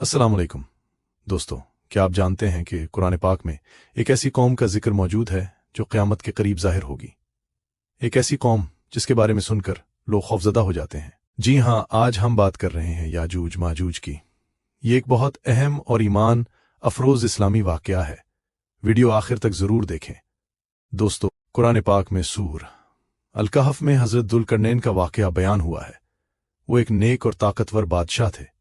अस्सलाम वालेकुम दोस्तों, क्या आप जानते हैं कि कुरान पाक में एक ऐसी कौम का जिक्र मौजूद है जो क़यामत के करीब ज़ाहिर होगी। एक ऐसी कौम जिसके बारे में सुनकर लोग खौफज़दा हो जाते हैं। जी हाँ, आज हम बात कर रहे हैं याजूज माजूज की। ये एक बहुत अहम और ईमान अफरोज़ इस्लामी वाक़या है। वीडियो आखिर तक ज़रूर देखें। दोस्तों, कुरान पाक में सूर अल कहफ में हज़रत दुल्करनैन का वाक़या बयान हुआ है। वो एक नेक और ताकतवर बादशाह थे।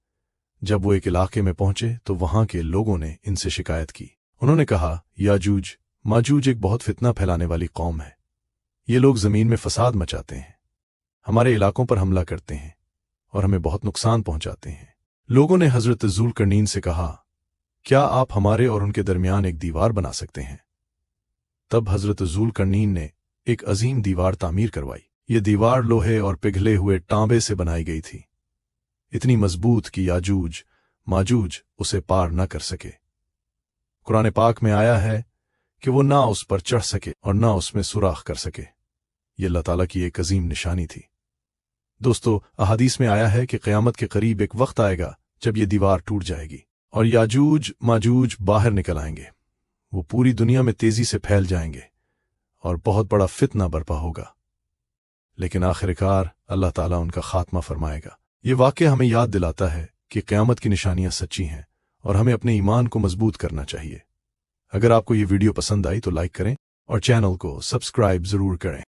जब वो एक इलाके में पहुंचे तो वहां के लोगों ने इनसे शिकायत की। उन्होंने कहा, याजूज माजूज एक बहुत फितना फैलाने वाली कौम है। ये लोग जमीन में फसाद मचाते हैं, हमारे इलाकों पर हमला करते हैं और हमें बहुत नुकसान पहुंचाते हैं। लोगों ने हजरत जुल्करनैन से कहा, क्या आप हमारे और उनके दरमियान एक दीवार बना सकते हैं? तब हजरत जुल्करनैन ने एक अजीम दीवार तामीर करवाई। ये दीवार लोहे और पिघले हुए तांबे से बनाई गई थी, इतनी मजबूत कि याजूज माजूज उसे पार न कर सके। कुरान पाक में आया है कि वो ना उस पर चढ़ सके और ना उसमें सुराख कर सके। ये अल्लाह ताला की एक अजीम निशानी थी। दोस्तों, अहादीस में आया है कि क़यामत के करीब एक वक्त आएगा जब ये दीवार टूट जाएगी और याजूज माजूज बाहर निकल आएंगे। वो पूरी दुनिया में तेजी से फैल जाएंगे और बहुत बड़ा फितना बर्पा होगा, लेकिन आखिरकार अल्लाह ताला उनका खात्मा फरमाएगा। ये वाक़या हमें याद दिलाता है कि क़यामत की निशानियां सच्ची हैं और हमें अपने ईमान को मजबूत करना चाहिए। अगर आपको ये वीडियो पसंद आई तो लाइक करें और चैनल को सब्सक्राइब जरूर करें।